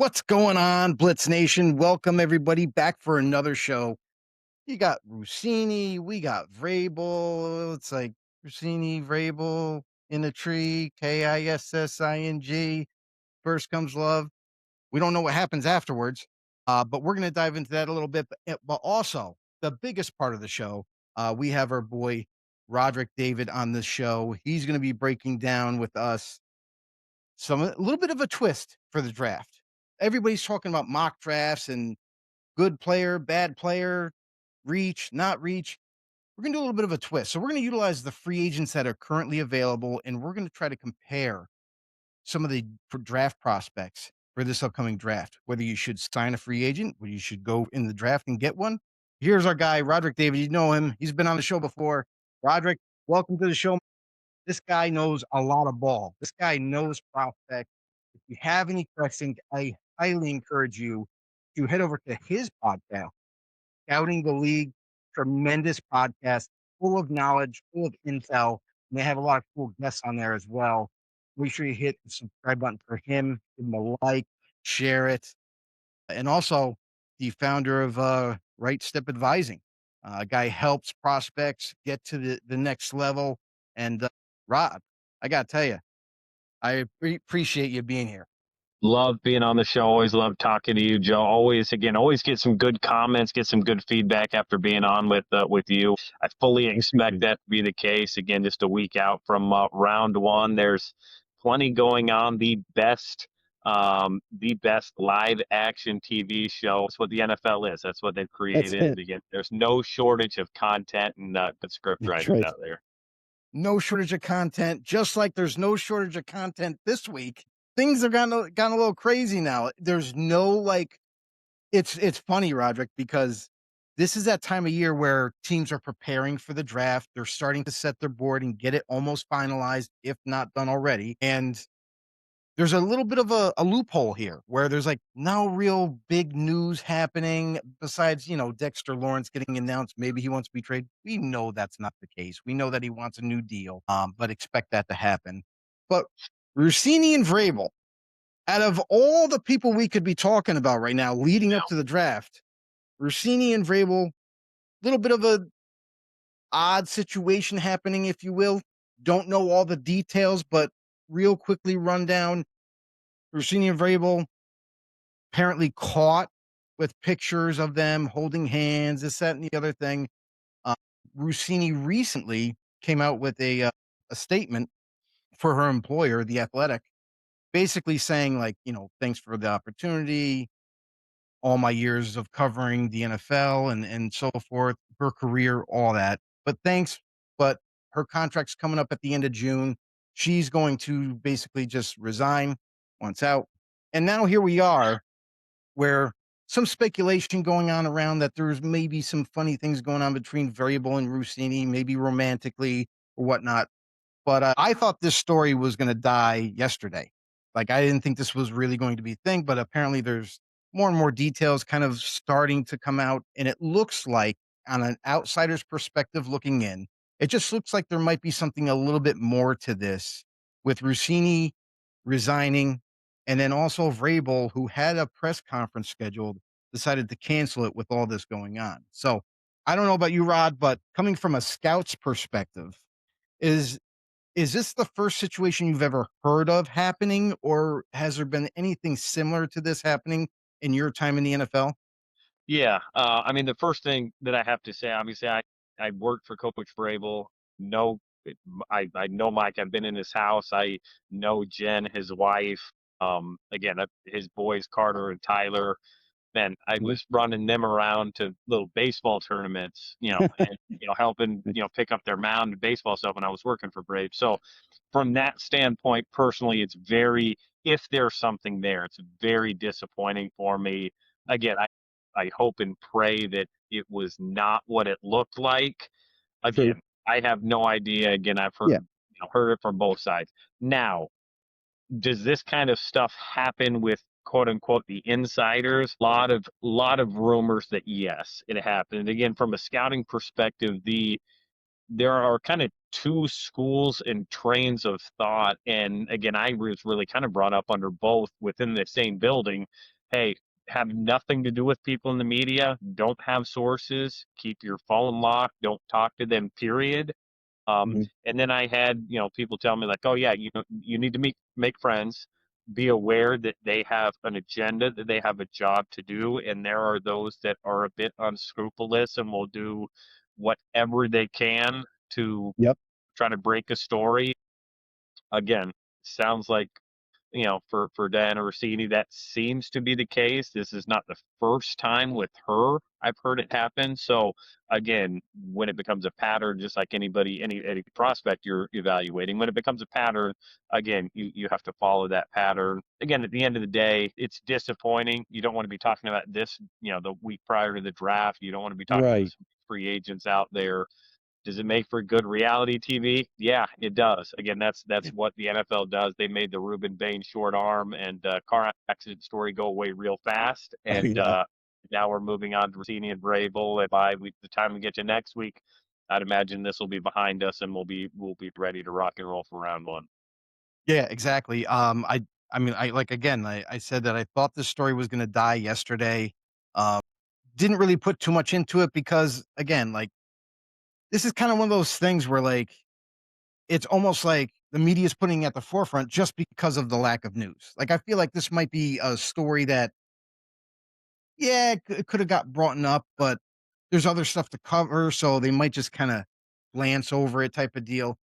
What's going on, Blitz Nation? Welcome everybody back for another show. You got Russini, we got Vrabel. It's like Russini, Vrabel in a tree, Kissing. First comes love. We don't know what happens afterwards, but we're going to dive into that a little bit. But also, the biggest part of the show, we have our boy Rodrik David on the show. He's going to be breaking down with us a little bit of a twist for the draft. Everybody's talking about mock drafts and good player, bad player, reach, not reach. We're going to do a little bit of a twist. So we're going to utilize the free agents that are currently available, and we're going to try to compare some of the draft prospects for this upcoming draft, whether you should sign a free agent, whether you should go in the draft and get one. Here's our guy, Rodrik David. You know him. He's been on the show before. Rodrik, welcome to the show. This guy knows a lot of ball. This guy knows prospects. If you have any questions, I highly encourage you to head over to his podcast, Scouting the League. Tremendous podcast, full of knowledge, full of intel. And they have a lot of cool guests on there as well. Make sure you hit the subscribe button for him, give him a like, share it. And also the founder of Right Step Advising. A guy helps prospects get to the next level. And Rod, I got to tell you, I appreciate you being here. Love being on the show. Always love talking to you, Joe. Always get some good comments, get some good feedback after being on with you. I fully expect that to be the case. Again, just a week out from round one. There's plenty going on. The best live action TV show. That's what the NFL is. That's what they've created. Again, there's no shortage of content and good script writing out there. No shortage of content, just like there's no shortage of content this week. Things have gotten a little crazy now. There's no it's funny, Rodrik, because this is that time of year where teams are preparing for the draft. They're starting to set their board and get it almost finalized, if not done already. And there's a little bit of a loophole here where there's no real big news happening besides, Dexter Lawrence getting announced. Maybe he wants to be traded. We know that's not the case. We know that he wants a new deal, but expect that to happen. But Russini and Vrabel, out of all the people we could be talking about right now leading up to the draft, Russini and Vrabel, little bit of a odd situation happening, if you will. Don't know all the details, but real quickly run down. Russini and Vrabel apparently caught with pictures of them holding hands, this, that, and the other thing. Russini recently came out with a statement for her employer, The Athletic, basically saying thanks for the opportunity, all my years of covering the NFL and so forth, her career, all that. But thanks, but her contract's coming up at the end of June. She's going to basically just resign once out. And now here we are, where some speculation going on around that there's maybe some funny things going on between Vrabel and Russini, maybe romantically or whatnot. But I thought this story was going to die yesterday. I didn't think this was really going to be a thing, but apparently there's more and more details kind of starting to come out. And it looks like, on an outsider's perspective looking in, it just looks like there might be something a little bit more to this, with Russini resigning. And then also Vrabel, who had a press conference scheduled, decided to cancel it with all this going on. So I don't know about you, Rod, but coming from a scout's perspective, is this the first situation you've ever heard of happening, or has there been anything similar to this happening in your time in the NFL? Yeah, I mean, the first thing that I have to say, obviously, I worked for Coach Vrabel. Know I know Mike. I've been in his house. I know Jen, his wife. Again, his boys Carter and Tyler. Man, I was running them around to little baseball tournaments, and helping pick up their mound and baseball stuff when I was working for Brave. So, from that standpoint, personally, it's if there's something there, it's very disappointing for me. Again, I hope and pray that it was not what it looked like. Again, I have no idea. Again, I've heard heard it from both sides. Now, does this kind of stuff happen with quote unquote the insiders? Lot of rumors that yes, it happened. And again, from a scouting perspective, there are kind of two schools and trains of thought. And again, I was really kind of brought up under both within the same building. hey, have nothing to do with people in the media. Don't have sources. Keep your phone locked. Don't talk to them. Period. Mhm. And then I had, people tell me like, oh yeah, you need to make friends. Be aware that they have an agenda, that they have a job to do, and there are those that are a bit unscrupulous and will do whatever they can to Yep. try to break a story. Again, sounds like for Diana Rossini, that seems to be the case. This is not the first time with her I've heard it happen. So again, when it becomes a pattern, just like any prospect you're evaluating, when it becomes a pattern, again, you have to follow that pattern. Again, at the end of the day, it's disappointing. You don't want to be talking about this, the week prior to the draft. You don't want to be talking about Right. some free agents out there. Does it make for good reality TV? Yeah, it does. Again, that's what the NFL does. They made the Ruben Bain short arm and car accident story go away real fast, Oh, and yeah. now we're moving on to Rossini and Vrabel. And by the time we get to next week, I'd imagine this will be behind us, and we'll be ready to rock and roll for round one. Yeah, exactly. I mean, I like again, I said that I thought this story was gonna die yesterday. Um, didn't really put too much into it because again, like this is kind of one of those things where like it's almost like the media is putting it at the forefront just because of the lack of news. Like I feel like this might be a story that yeah, it could have got brought up, but there's other stuff to cover, so they might just kind of glance over it type of deal.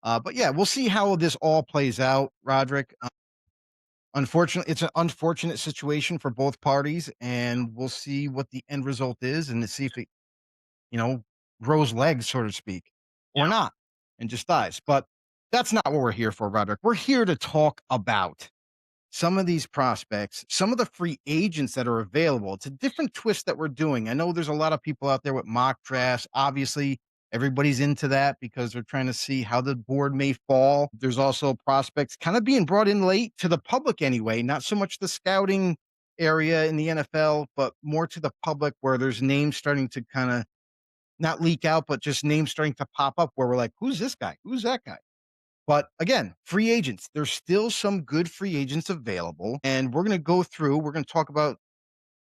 But yeah, we'll see how this all plays out, Roderick. Unfortunately, it's an unfortunate situation for both parties, and we'll see what the end result is and to see if it, you know, grows legs, so to speak, or Yeah, not, and just dies. But that's not what we're here for, Roderick. We're here to talk about some of these prospects, some of the free agents that are available. It's a different twist that we're doing. I know there's a lot of people out there with mock drafts. Obviously, everybody's into that because they're trying to see how the board may fall. There's also prospects kind of being brought in late to the public anyway, not so much the scouting area in the NFL, but more to the public where there's names starting to kind of not leak out, but just names starting to pop up where we're like, who's this guy? Who's that guy? But again, free agents, there's still some good free agents available. And we're going to go through, we're going to talk about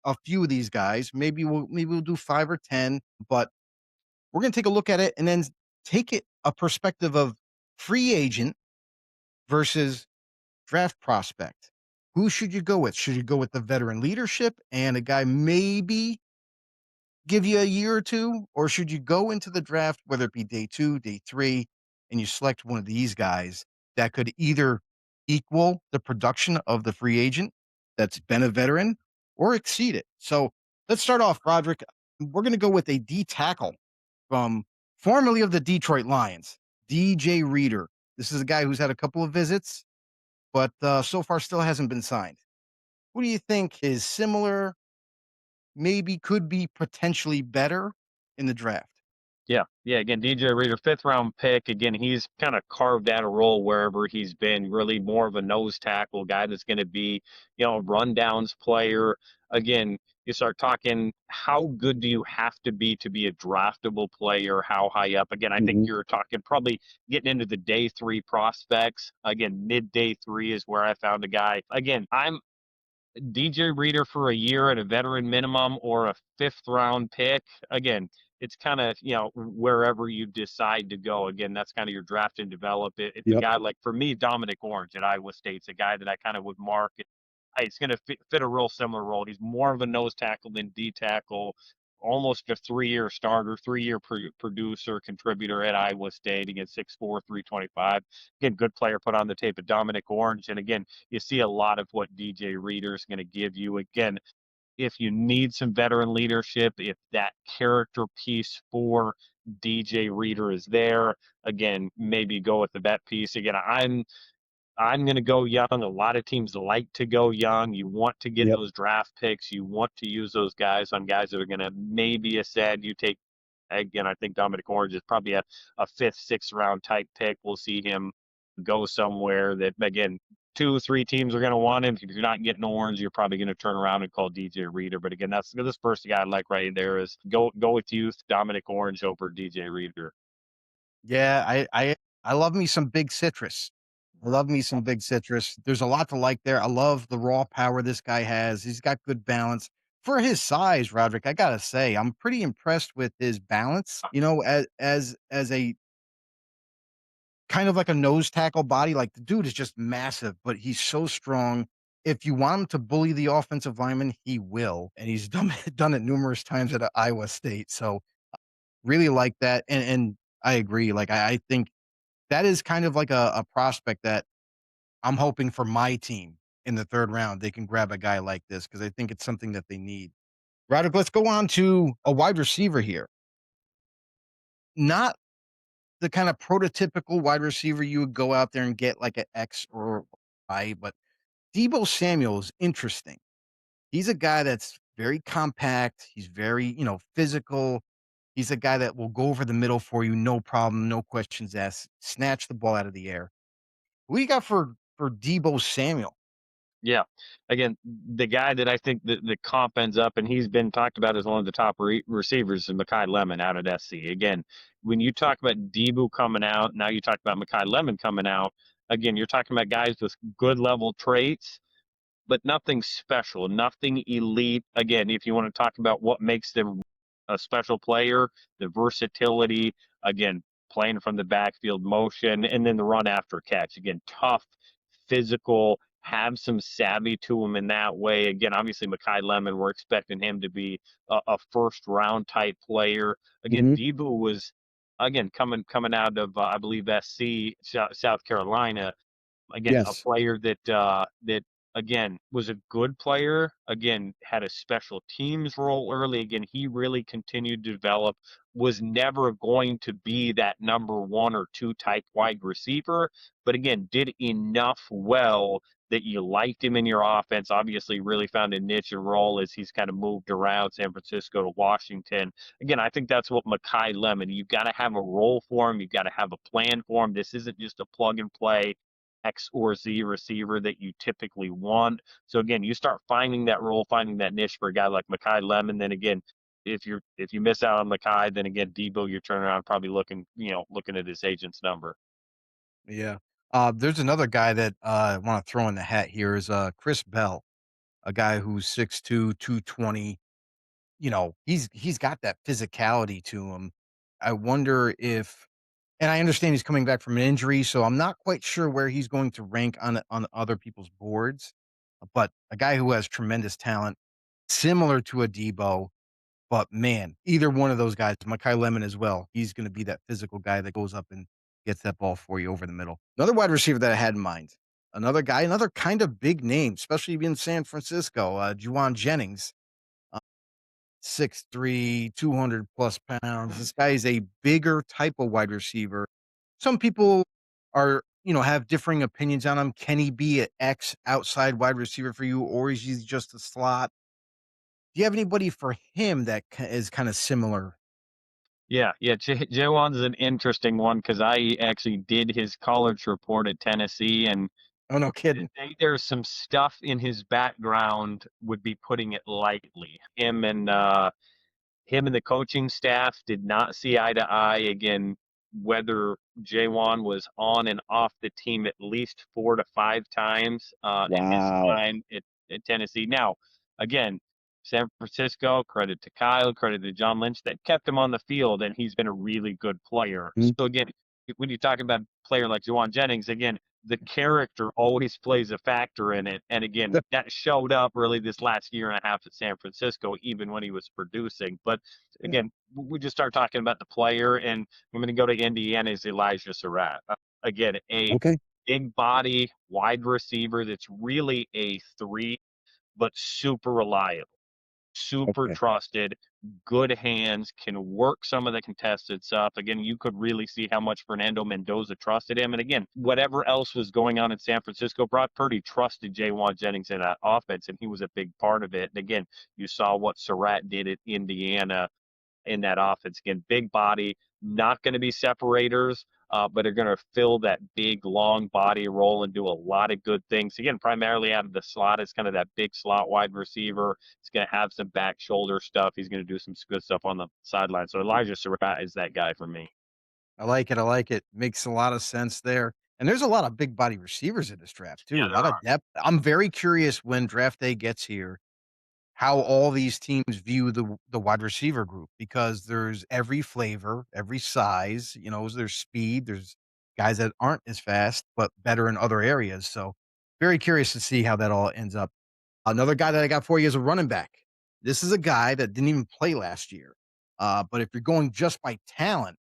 a few of these guys. Maybe we'll do 5 or 10, but we're going to take a look at it and then take it a perspective of free agent versus draft prospect. Who should you go with? Should you go with the veteran leadership and a guy maybe give you a year or 2? Or should you go into the draft, whether it be day 2, day 3, and you select one of these guys that could either equal the production of the free agent that's been a veteran or exceed it? So let's start off, Roderick. We're going to go with a D tackle from formerly of the Detroit Lions, DJ Reader. This is a guy who's had a couple of visits, but so far still hasn't been signed. What do you think is similar, maybe could be potentially better in the draft? yeah, yeah. Again, DJ Reader, fifth round pick. Again, he's kind of carved out a role wherever he's been. Really more of a nose tackle guy that's going to be, a rundowns player. Again, you start talking, how good do you have to be a draftable player? How high up? Again, I think Mhm. you're talking probably getting into the day three prospects. Again, mid day three is where I found a guy. Again, I'm DJ Reader for a year at a veteran minimum or a fifth round pick. Again, it's kind of, wherever you decide to go. Again, that's kind of your draft and develop it. It's a Yep. guy like, for me, Dominic Orange at Iowa State's a guy that I kind of would mark. It's going to fit a real similar role. He's more of a nose tackle than D tackle, almost a 3 year starter, 3 year producer, contributor at Iowa State. Again, 6'4", 325. Again, good player put on the tape at Dominic Orange. And again, you see a lot of what DJ Reader is going to give you. Again, if you need some veteran leadership, if that character piece for DJ Reader is there, again, maybe go with the vet piece. Again, I'm going to go young. A lot of teams like to go young. You want to get Yep. those draft picks. You want to use those guys on guys that are going to maybe ascend. You take, again, I think Dominic Orange is probably a fifth, sixth round type pick. We'll see him go somewhere that, again, 2, 3 teams are going to want him. If you're not getting Orange, you're probably going to turn around and call DJ Reader. But again, that's this first guy I like right there is go with youth, Dominic Orange over DJ Reader. Yeah, I love me some big citrus. I love me some big citrus. There's a lot to like there. I love the raw power this guy has. He's got good balance. For his size, Roderick, I gotta say, I'm pretty impressed with his balance. You know, as a kind of like a nose tackle body, like the dude is just massive, but he's so strong. If you want him to bully the offensive lineman, he will, and he's done done it numerous times at Iowa State. So really like that, and I agree. Like I think that is kind of like a prospect that I'm hoping for my team in the 3rd round, they can grab a guy like this because I think it's something that they need. Roderick, let's go on to a wide receiver here. Not the kind of prototypical wide receiver you would go out there and get like an X or Y, but Deebo Samuel is interesting. He's a guy that's very compact. He's very, physical. He's a guy that will go over the middle for you, no problem, no questions asked, snatch the ball out of the air. What do you got for Deebo Samuel? Yeah. Again, the guy that I think the comp ends up, and he's been talked about as one of the top receivers, is Makai Lemon out at SC. Again, when you talk about Deebo coming out, now you talk about Makai Lemon coming out. Again, you're talking about guys with good level traits, but nothing special, nothing elite. Again, if you want to talk about what makes them a special player, the versatility, again, playing from the backfield motion, and then the run after catch. Again, tough, physical, have some savvy to him in that way. Again, obviously, Makai Lemon, we're expecting him to be a first round type player. Again, Mhm. Deebo was again coming out of I believe SC South Carolina, again, a Yes. player that again was a good player. Again, had a special teams role early. Again, he really continued to develop. Was never going to be that number one or two type wide receiver, but again, did enough well that you liked him in your offense. Obviously, really found a niche and role as he's kind of moved around San Francisco to Washington. Again, I think that's what Makai Lemon. You've got to have a role for him. You've got to have a plan for him. This isn't just a plug and play X or Z receiver that you typically want. So again, you start finding that role, finding that niche for a guy like Makai Lemon. Then again, if you miss out on Makai, then again Deebo, you're turning around probably looking at his agent's number. Yeah. There's another guy that I want to throw in the hat here is Chris Bell, a guy who's 6'2", 220. He's got that physicality to him. I wonder if and I understand he's coming back from an injury, so I'm not quite sure where he's going to rank on other people's boards. But a guy who has tremendous talent, similar to a Debo. But man, either one of those guys, Makai Lemon as well, he's gonna be that physical guy that goes up and gets that ball for you over the middle. Another wide receiver that I had in mind, another guy, another kind of big name, especially in San Francisco, Jauan Jennings, uh, 6'3", 200 plus pounds. This guy is a bigger type of wide receiver. Some people are, have differing opinions on him. Can he be an X outside wide receiver for you, or is he just a slot? Do you have anybody for him that is kind of similar? Yeah, yeah. Jawan's an interesting one because I actually did his college report at Tennessee, and Oh, no kidding. there's some stuff in his background, would be putting it lightly. Him and the coaching staff did not see eye to eye. Again, whether Jauan was on and off the team at least 4 to 5 times in his Wow. time at Tennessee. Now, again, San Francisco, credit to Kyle, credit to John Lynch, that kept him on the field, and he's been a really good player. Mhm. So again, when you talk about a player like Jauan Jennings, again, the character always plays a factor in it. And again, that showed up really this last year and a half at San Francisco, even when he was producing. But Yeah. again, we just start talking about the player, and I'm going to go to Indiana's Elijah Surratt. Again, a Okay. big body wide receiver that's really a three, but super reliable, super Okay. trusted, good hands, can work some of the contested stuff. Again, you could really see how much Fernando Mendoza trusted him. And again, whatever else was going on in San Francisco, Brock Purdy trusted Jauan Jennings in that offense, and he was a big part of it. And again, you saw what Surratt did at Indiana in that offense. Again, big body, not going to be separators, but are going to fill that big, long body role and do a lot of good things. Again, primarily out of the slot, it's kind of that big slot wide receiver. He's going to have some back shoulder stuff. He's going to do some good stuff on the sideline. So Elijah Surratt is that guy for me. I like it. I like it. Makes a lot of sense there. And there's a lot of big body receivers in this draft too, Yeah, a there lot of are. depth. I'm very curious when draft day gets here, how all these teams view the wide receiver group because there's every flavor, every size, there's speed, there's guys that aren't as fast, but better in other areas. So very curious to see how that all ends up. Another guy that I got for you is a running back. This is a guy that didn't even play last year. But if you're going just by talent,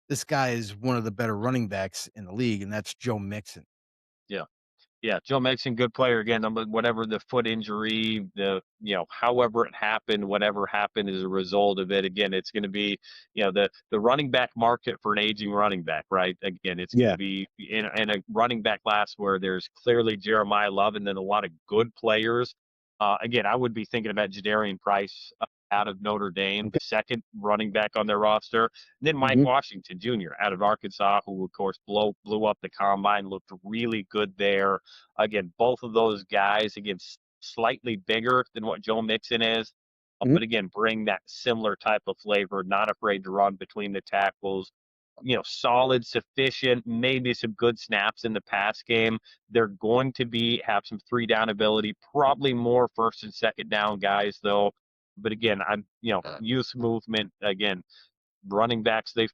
this guy is one of the better running backs in the league, and that's Joe Mixon. Yeah. Yeah, Joe Mixon, good player again. Whatever the foot injury, however it happened, whatever happened as a result of it. Again, it's going to be, the running back market for an aging running back, right? Again, it's going to Yeah. be in a running back class where there's clearly Jeremiah Love and then a lot of good players. Again, I would be thinking about Jadarian Price out of Notre Dame, Okay. the second running back on their roster. And then Mike Mhm. Washington Jr. out of Arkansas, who of course blew up the combine, looked really good there. Again, both of those guys, again, slightly bigger than what Joe Mixon is, Mhm. but again, bring that similar type of flavor, not afraid to run between the tackles. Solid, sufficient, maybe some good snaps in the pass game. They're going to have some three down ability, probably more first and second down guys though. But again, youth movement again, running backs they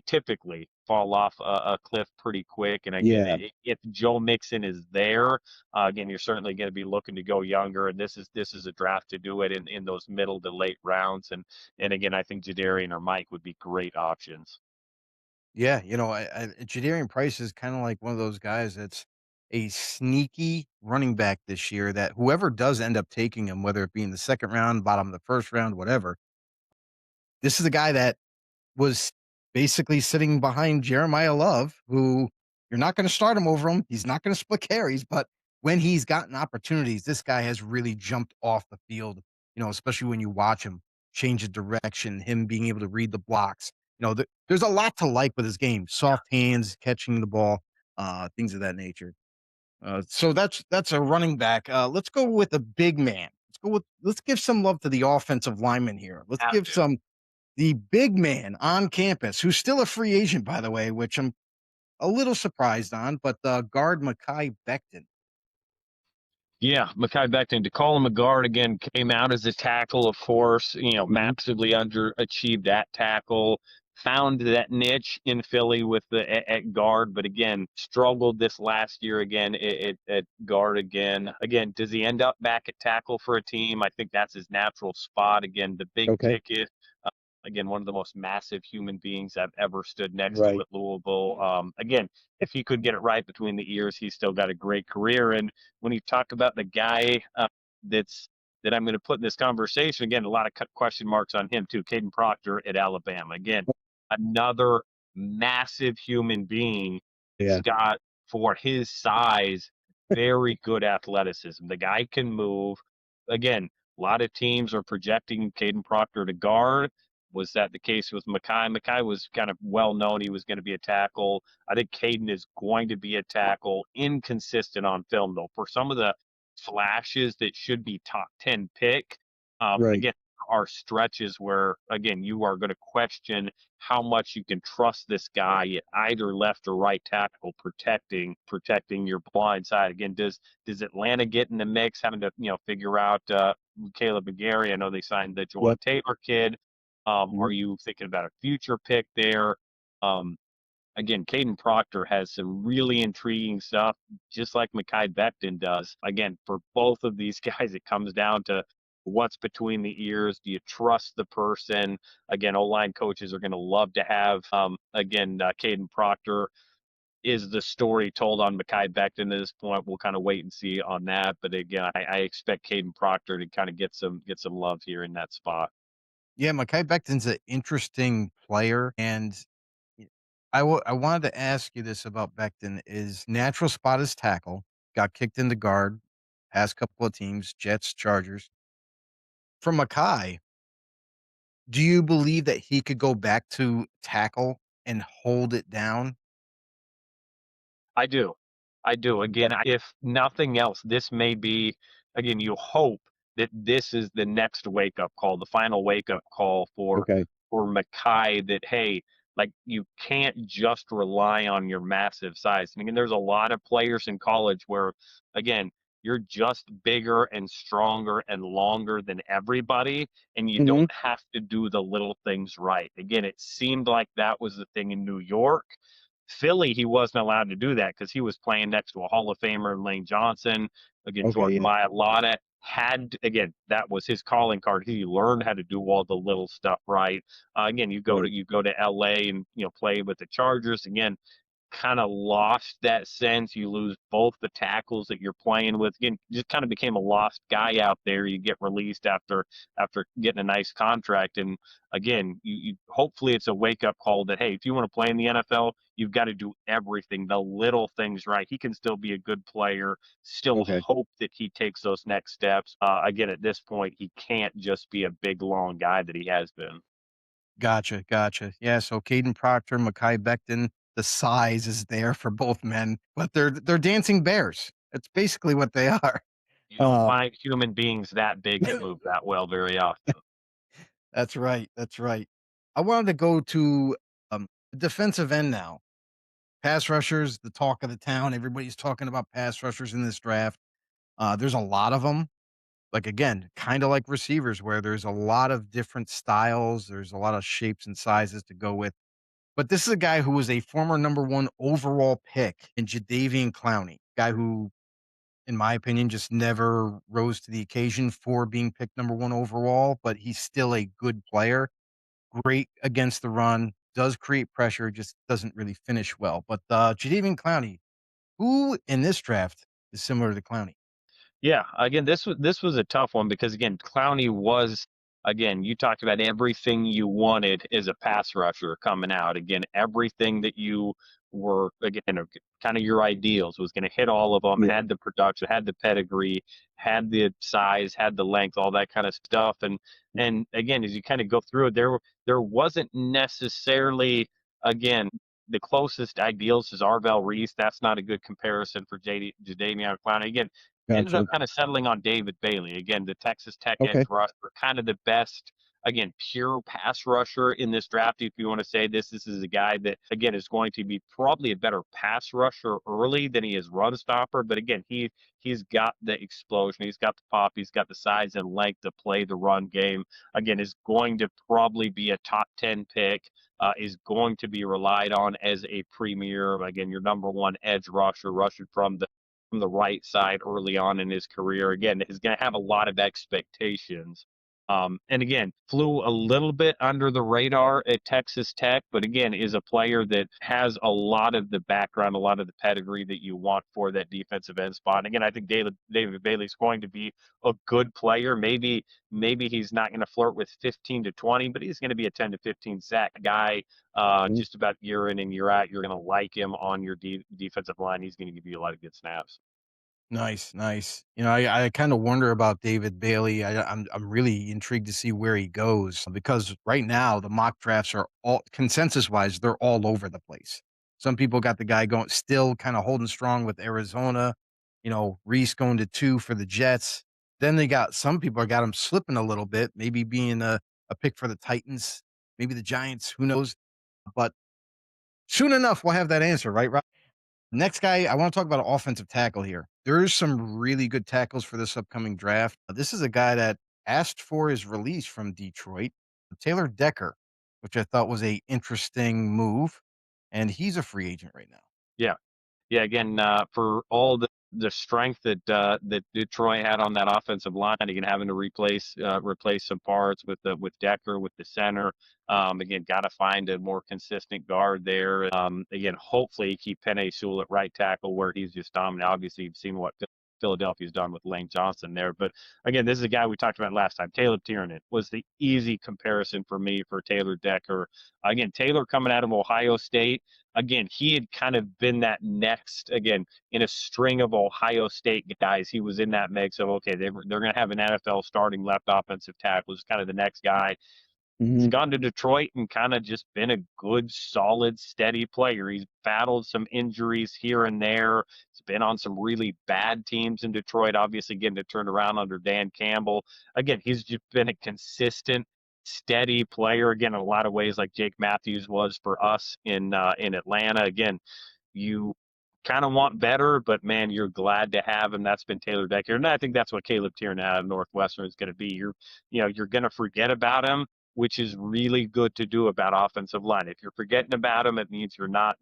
typically fall off a cliff pretty quick. And again, Yeah. if Joe Mixon is there, again, you're certainly going to be looking to go younger, and this is a draft to do it in those middle to late rounds. And again, I think Jadarian or Mike would be great options. Yeah, Jadarian Price is kinda like one of those guys that's a sneaky running back this year that whoever does end up taking him, whether it be in the second round, bottom of the first round, whatever, this is a guy that was basically sitting behind Jeremiah Love, who you're not gonna start him over him. He's not gonna split carries, but when he's gotten opportunities, this guy has really jumped off the field, especially when you watch him change the direction, him being able to read the blocks. There's a lot to like with his game. Soft hands, catching the ball, things of that nature. So that's a running back. Let's go with a big man. Let's give some love to the offensive lineman here. Let's Have give to. the big man on campus, who's still a free agent, by the way, which I'm a little surprised on, but guard Makai Becton. Yeah, Mekhi Becton, to call him a guard again, came out as a tackle, of course, Mhm. massively underachieved at tackle, found that niche in Philly with at guard, but again, struggled this last year again at guard again. Again, does he end up back at tackle for a team? I think that's his natural spot. Again, the big Okay. ticket. Again, one of the most massive human beings I've ever stood next to Right. at Louisville. Again, if he could get it right between the ears, he's still got a great career. And when you talk about the guy that's that I'm going to put in this conversation, again, a lot of question marks on him too. Kadyn Proctor at Alabama. Again, another massive human being. He's Yeah. got, for his size, very good athleticism. The guy can move. Again, a lot of teams are projecting Kadyn Proctor to guard. Was that the case with Makai? Makai was kind of well known he was going to be a tackle. I think Kadyn is going to be a tackle. Inconsistent on film, though. For some of the flashes that should be top 10 pick, Right. again, are stretches where, again, you are going to question how much you can trust this guy at either left or right tackle protecting your blind side. Again, does Atlanta get in the mix, having to figure out Caleb McGarry? I know they signed the Jauan Yep. Taylor kid. Are Mhm. you thinking about a future pick there? Um, Again, Kadyn Proctor has some really intriguing stuff, just like Mekhi Becton does. Again, for both of these guys, it comes down to what's between the ears. Do you trust the person? Again, O-line coaches are going to love to have, Kadyn Proctor. Is the story told on Mekhi Becton at this point? We'll kind of wait and see on that. But again, I expect Kadyn Proctor to kind of get some love here in that spot. Yeah, Makai Becton's an interesting player, and y I wanted to ask you this about Becton. Is natural spot is tackle, got kicked into guard, past couple of teams, Jets, Chargers. For Makai, do you believe that he could go back to tackle and hold it down? I do. I do. Again, if nothing else, this may be, again, you hope that this is the next wake up call, the final wake up call for Okay. Makai that, hey, like you can't just rely on your massive size. I mean, there's a lot of players in college where, again, you're just bigger and stronger and longer than everybody, and you Hmm. don't have to do the little things right. Again, it seemed like that was the thing in New York. Philly, he wasn't allowed to do that because he was playing next to a Hall of Famer, Lane Johnson. Again, Okay, Jordan yeah, Mailata had, again, that was his calling card. He learned how to do all the little stuff right. Again, right. you go to LA and play with the Chargers. Again, kind of lost that sense. You lose both the tackles that you're playing with. Again, just kind of became a lost guy out there. You get released after getting a nice contract, and again, you hopefully it's a wake up call that hey, if you want to play in the NFL, you've got to do everything, the little things right. He can still be a good player. Still Okay, hope that he takes those next steps. Again, at this point, he can't just be a big long guy that he has been. Gotcha, gotcha. Yeah, so Kadyn Proctor, Makai Becton, the size is there for both men, but they're dancing bears. That's basically what they are. You don't Uh, find human beings that big that move that well very often. that's right, that's right. I wanted to go to, defensive end now. Pass rushers, the talk of the town. Everybody's talking about pass rushers in this draft. There's a lot of them. Like, again, kinda like receivers where there's a lot of different styles, there's a lot of shapes and sizes to go with. But this is a guy who was a former number 1 overall pick in Jadeveon Clowney, guy who, in my opinion, just never rose to the occasion for being picked number 1 overall, but he's still a good player. Great against the run, does create pressure, just doesn't really finish well. But, Jadeveon Clowney, who in this draft is similar to Clowney? Yeah, again, this was a tough one because again, Clowney was again, you talked about everything you wanted as a pass rusher coming out. Again, everything that you were again kind of your ideals was going to hit all of them. Yeah, Had the production, had the pedigree, had the size, had the length, all that kind of stuff. And again, as you kind of go through it, there wasn't necessarily again the closest ideals is Arvell Reese. That's not a good comparison for Jadeveon Clowney. Again, ended up gotcha. kind of settling on David Bailey. Again, the Texas Tech edge Okay. rusher, kind of the best, again, pure pass rusher in this draft. If you want to say this is a guy that, again, is going to be probably a better pass rusher early than he is run stopper. But again, he's got the explosion, he's got the pop, he's got the size and length to play the run game. Again, is going to probably be a top 10 pick. Is going to be relied on as a premier, again, your number one edge rusher, rushing from the right side early on in his career. Again, is going to have a lot of expectations. And again, flew a little bit under the radar at Texas Tech, but again, is a player that has a lot of the background, a lot of the pedigree that you want for that defensive end spot. And again, I think David Bailey's going to be a good player. Maybe he's not going to flirt with 15 to 20, but he's going to be a 10 to 15 sack guy. Mhm. Just about year in and year out, you're going to like him on your defensive line. He's going to give you a lot of good snaps. Nice, nice. I kinda wonder about David Bailey. I'm really intrigued to see where he goes because right now the mock drafts are all consensus-wise, they're all over the place. Some people got the guy going still kinda holding strong with Arizona, Reese going to 2 for the Jets. Then they got some people got him slipping a little bit, maybe being a pick for the Titans, maybe the Giants, who knows? But soon enough, we'll have that answer, right, Rob? Next guy, I want to talk about an offensive tackle here. There's some really good tackles for this upcoming draft. This is a guy that asked for his release from Detroit, Taylor Decker, which I thought was a interesting move, and he's a free agent right now. Yeah. Yeah, again, for all the strength that Detroit had on that offensive line, again, having to replace some parts with Decker with the center. Again, got to find a more consistent guard there. Again, hopefully keep Penei Sewell at right tackle where he's just dominant. Obviously, you've seen what Philadelphia's done with Lane Johnson there. But again, this is a guy we talked about last time. Taylor Tiernan was the easy comparison for me for Taylor Decker. Again, Taylor coming out of Ohio State. Again, he had kind of been that next, again, in a string of Ohio State guys. He was in that mix of, okay, they're going to have an NFL starting left offensive tackle. Is kind of the next guy. He's Mhm. gone to Detroit and kind of just been a good, solid, steady player. He's battled some injuries here and there. He's been on some really bad teams in Detroit, obviously getting it turned around under Dan Campbell. Again, he's just been a consistent steady player again in a lot of ways, like Jake Matthews was for us in Atlanta. Again, you kind of want better, but man, you're glad to have him. That's been Taylor Decker, and I think that's what Caleb Tiernan out of Northwestern is going to be. You're going to forget about him, which is really good to do about offensive line. If you're forgetting about him, it means you're not,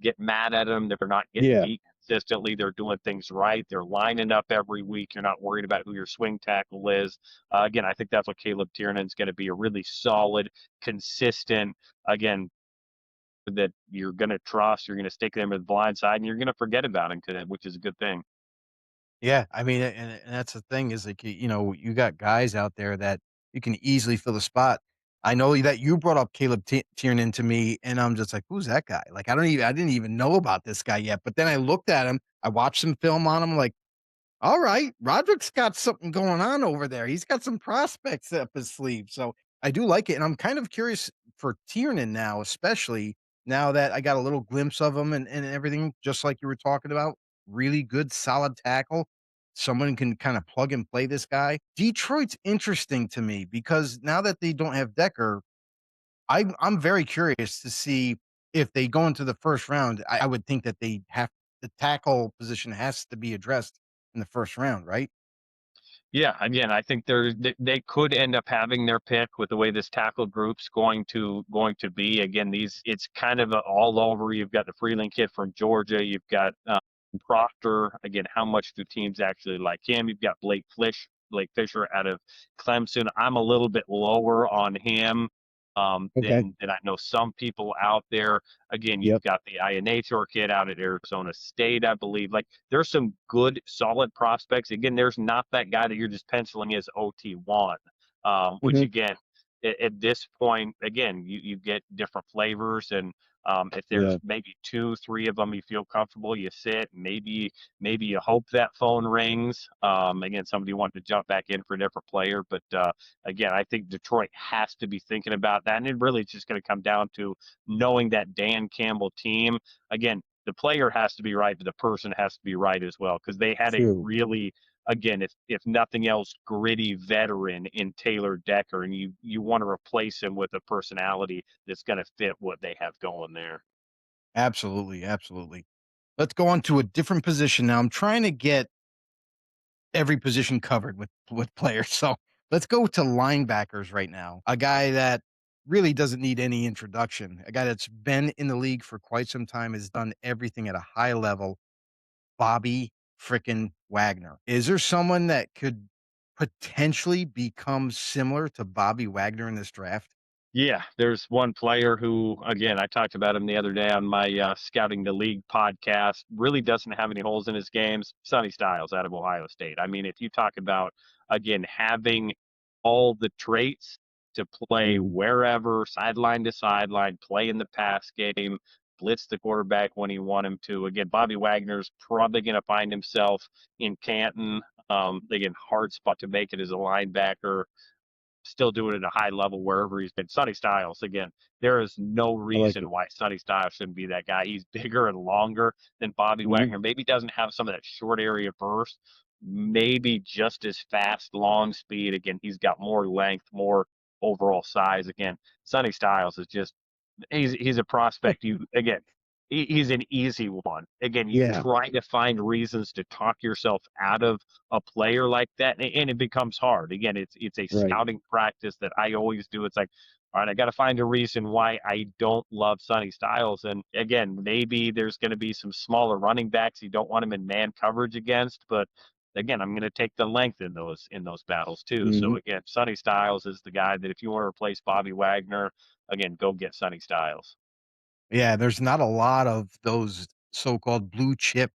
get mad at them. They're not getting Yeah. beat consistently. They're doing things right. They're lining up every week. You're not worried about who your swing tackle is. Again, I think that's what Caleb Tiernan is going to be, a really solid, consistent, again, that you're going to trust. You're going to stick them at the blind side, and you're going to forget about him, which is a good thing. Yeah, I mean, and that's the thing is like you got guys out there that you can easily fill the spot. I know that you brought up Caleb Tiernan to me, and I'm just like, who's that guy? Like, I didn't even know about this guy yet. But then I looked at him, I watched some film on him, like, all right, Roderick's got something going on over there. He's got some prospects up his sleeve. So I do like it. And I'm kind of curious for Tiernan now, especially now that I got a little glimpse of him and everything, just like you were talking about. Really good, solid tackle. Someone can kind of plug and play this guy. Detroit's interesting to me because now that they don't have Decker, I'm very curious to see if they go into the first round. I would think that they have the tackle position has to be addressed in the first round, right? Yeah, again, I think they could end up having their pick with the way this tackle group's going to be. Again, it's kind of all over. You've got the Freeland kid from Georgia. You've got Proctor. Again, how much do teams actually like him? You've got Blake Fisher out of Clemson. I'm a little bit lower on him Okay. than I know some people out there. Again, you've Yep. got the Ianator kid out at Arizona State, I believe. Like, there's some good, solid prospects. Again, there's not that guy that you're just penciling as OT1, which, Mhm. again, at this point, again, you get different flavors. And if there's Yeah. maybe two, three of them you feel comfortable, you sit. Maybe you hope that phone rings. Again, somebody wanted to jump back in for a different player. But again, I think Detroit has to be thinking about that. And it really is just going to come down to knowing that Dan Campbell team. Again, the player has to be right, but the person has to be right as well, because they had a True. really, again, if nothing else, gritty veteran in Taylor Decker, and you want to replace him with a personality that's going to fit what they have going there. Absolutely, absolutely. Let's go on to a different position now. I'm trying to get every position covered with players. So let's go to linebackers right now. A guy that really doesn't need any introduction. A guy that's been in the league for quite some time, has done everything at a high level. Bobby frickin' Wagner. Is there someone that could potentially become similar to Bobby Wagner in this draft? Yeah, there's one player who, again, I talked about him the other day on my Scouting the League podcast, really doesn't have any holes in his games. Sonny Styles out of Ohio State. I mean, if you talk about, again, having all the traits to play Mhm. wherever, sideline to sideline, play in the pass game, blitz the quarterback when you want him to. Again, Bobby Wagner's probably going to find himself in Canton. Again, hard spot to make it as a linebacker, still doing it at a high level wherever he's been. Sonny Styles, again, there is no I like reason it. why Sonny Styles shouldn't be that guy. He's bigger and longer than Bobby Mhm. Wagner. Maybe doesn't have some of that short area burst, maybe just as fast, long speed. Again, he's got more length, more overall size. Again, Sonny Styles is just he's a prospect. You again, he's an easy one. Again, you Yeah. try to find reasons to talk yourself out of a player like that, and it becomes hard. Again, it's a Right. scouting practice that I always do. It's like, all right, I got to find a reason why I don't love Sonny Styles. And again, maybe there's going to be some smaller running backs you don't want him in man coverage against, but again, I'm going to take the length in those battles too. So Mhm. again, Sonny Styles is the guy that if you want to replace Bobby Wagner, again, go get Sonny Styles. Yeah, there's not a lot of those so-called blue chip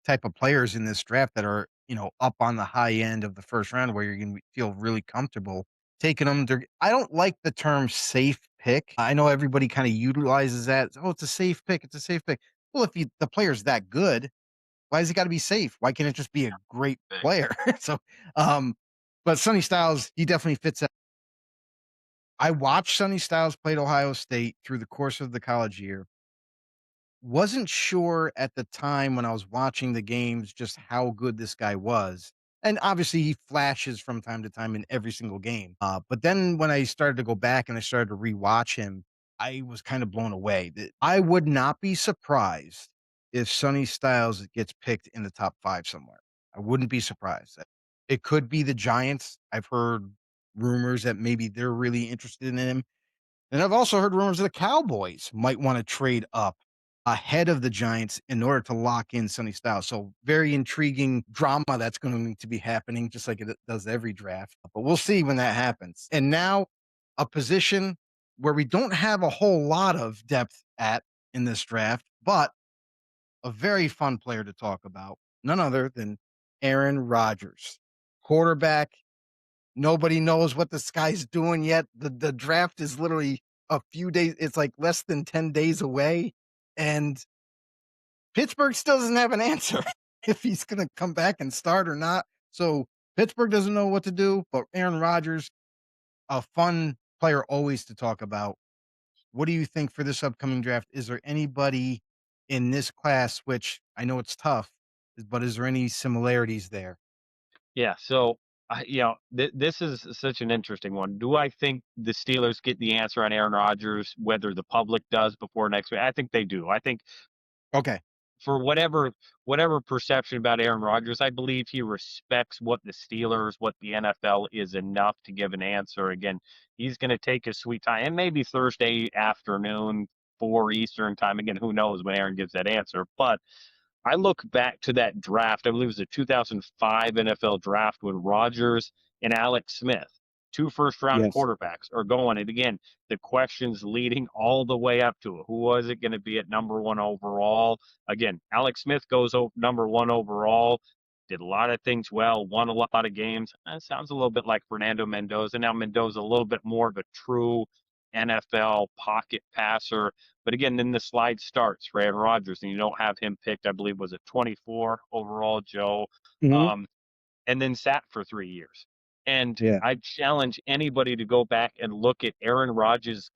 type of players in this draft that are, up on the high end of the first round where you're gonna feel really comfortable taking them. I don't like the term safe pick. I know everybody kind of utilizes that. Oh, it's a safe pick. It's a safe pick. Well, if the player's that good, why has it got to be safe? Why can't it just be a great player? So, um, but Sonny Styles, he definitely fits that. I watched Sonny Styles play at Ohio State through the course of the college year. Wasn't sure at the time when I was watching the games just how good this guy was. And obviously he flashes from time to time in every single game. But then when I started to go back and I started to rewatch him, I was kind of blown away. I would not be surprised if Sonny Styles gets picked in the top 5 somewhere. I wouldn't be surprised. It could be the Giants. I've heard rumors that maybe they're really interested in him. And I've also heard rumors that the Cowboys might want to trade up ahead of the Giants in order to lock in Sonny Styles. So very intriguing drama that's going to be happening, just like it does every draft. But we'll see when that happens. And now a position where we don't have a whole lot of depth at in this draft, but a very fun player to talk about. None other than Aaron Rodgers, quarterback. Nobody knows what this guy's doing yet. The draft is literally a few days. It's like less than 10 days away. And Pittsburgh still doesn't have an answer if he's going to come back and start or not. So Pittsburgh doesn't know what to do, but Aaron Rodgers, a fun player always to talk about. What do you think for this upcoming draft? Is there anybody in this class, which I know it's tough, but is there any similarities there? Yeah. So, this is such an interesting one. Do I think the Steelers get the answer on Aaron Rodgers, whether the public does before next week? I think they do. I think Okay. for whatever perception about Aaron Rodgers, I believe he respects what the Steelers, what the NFL is enough to give an answer. Again, he's going to take his sweet time, and maybe Thursday afternoon, 4 Eastern time. Again, who knows when Aaron gives that answer? But I look back to that draft. I believe it was the 2005 NFL draft when Rodgers and Alex Smith, two first round Yes. quarterbacks, are going. And again, the questions leading all the way up to it. Who was it going to be at number 1 overall? Again, Alex Smith goes number 1 overall, did a lot of things well, won a lot of games. That sounds a little bit like Fernando Mendoza. Now, Mendoza a little bit more of a true NFL pocket passer. But again, then the slide starts for Aaron Rodgers, and you don't have him picked, I believe, was it 24 overall, Joe? Mhm. Um, and then sat for 3 years. And Yeah. I challenge anybody to go back and look at Aaron Rodgers'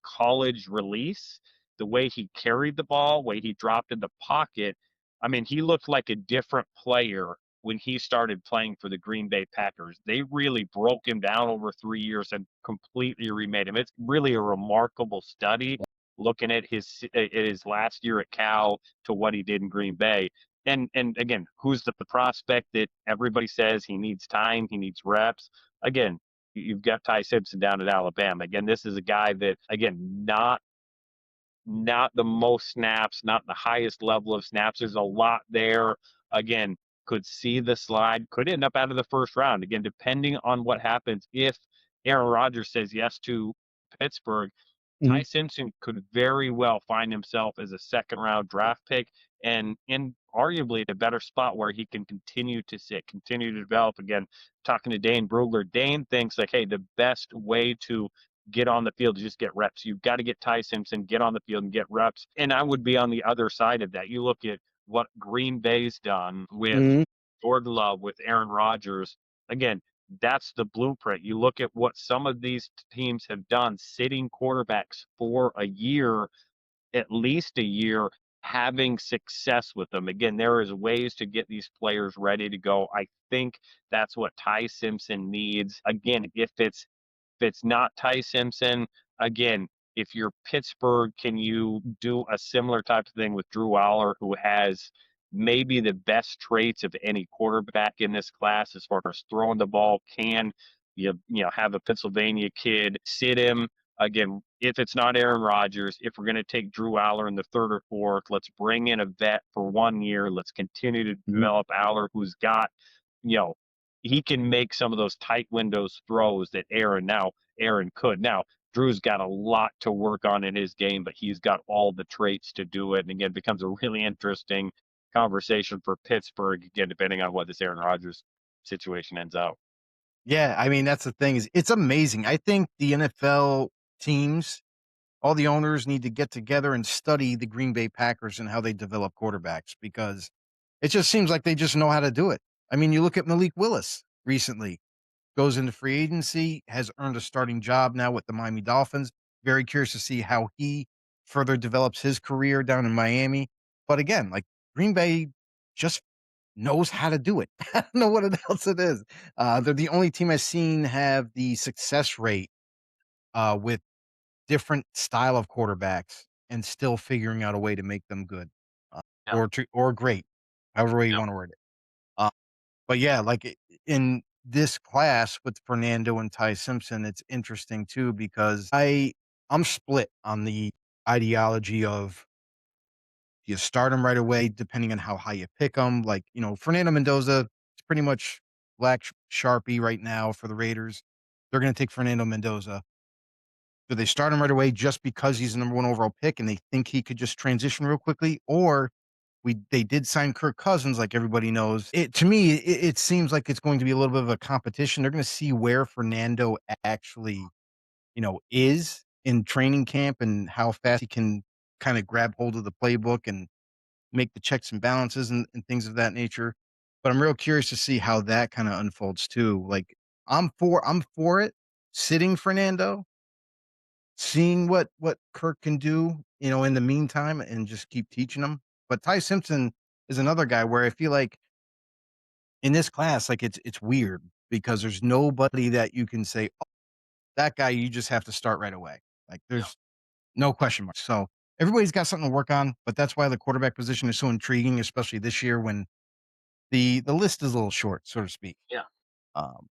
college release, the way he carried the ball, way he dropped in the pocket. I mean, he looked like a different player when he started playing for the Green Bay Packers. They really broke him down over 3 years and completely remade him. It's really a remarkable study looking at his last year at Cal to what he did in Green Bay. And again, who's the prospect that everybody says he needs time, he needs reps? Again, you've got Ty Simpson down at Alabama. Again, this is a guy that, again, not the most snaps, not the highest level of snaps. There's a lot there. Again, could see the slide, could end up out of the first round. Again, depending on what happens, if Aaron Rodgers says yes to Pittsburgh, Ty Mhm. Simpson could very well find himself as a second round draft pick and in arguably a better spot where he can continue to continue to develop. Again, talking to Dane Brugler, Dane thinks like, hey, the best way to get on the field, just get reps. You've got to get Ty Simpson, get on the field and get reps. And I would be on the other side of that. You look at what Green Bay's done with Mhm. Jordan Love, with Aaron Rodgers. Again, that's the blueprint. You look at what some of these teams have done, sitting quarterbacks for a year, at least a year, having success with them. Again, there is ways to get these players ready to go. I think that's what Ty Simpson needs. Again, if it's not Ty Simpson, again, if you're Pittsburgh, can you do a similar type of thing with Drew Aller, who has maybe the best traits of any quarterback in this class as far as throwing the ball? Can you have a Pennsylvania kid sit him? Again, if it's not Aaron Rodgers, if we're going to take Drew Aller in the third or fourth, let's bring in a vet for 1 year. Let's continue to Mhm. develop Aller, who's got, you know, he can make some of those tight windows throws that Aaron could. Now, Drew's got a lot to work on in his game, but he's got all the traits to do it. And again, it becomes a really interesting conversation for Pittsburgh, again, depending on what this Aaron Rodgers situation ends out. Yeah, I mean, that's the thing is it's amazing. I think the NFL teams, all the owners need to get together and study the Green Bay Packers and how they develop quarterbacks because it just seems like they just know how to do it. I mean, you look at Malik Willis recently, goes into free agency, has earned a starting job now with the Miami Dolphins. Very curious to see how he further develops his career down in Miami. But again, like Green Bay just knows how to do it. I don't know what else it is. They're the only team I've seen have the success rate with different style of quarterbacks and still figuring out a way to make them good Yeah. or great, however way you Yeah. want to word it. Uh, but yeah, like in this class with Fernando and Ty Simpson, it's interesting too because I'm split on the ideology of you start him right away, depending on how high you pick him. Like, Fernando Mendoza is pretty much black Sharpie right now for the Raiders. They're going to take Fernando Mendoza. Do they start him right away just because he's the number one overall pick and they think he could just transition real quickly? Or they did sign Kirk Cousins, like everybody knows. To me, it seems like it's going to be a little bit of a competition. They're going to see where Fernando actually, is in training camp and how fast he can kind of grab hold of the playbook and make the checks and balances and things of that nature. But I'm real curious to see how that kind of unfolds too. Like I'm for it, sitting Fernando, seeing what Kirk can do, in the meantime and just keep teaching him. But Ty Simpson is another guy where I feel like in this class, like it's weird because there's nobody that you can say, oh, that guy you just have to start right away. Like Yeah. there's no question mark. So everybody's got something to work on, but that's why the quarterback position is so intriguing, especially this year when the list is a little short, so to speak. Yeah. Um,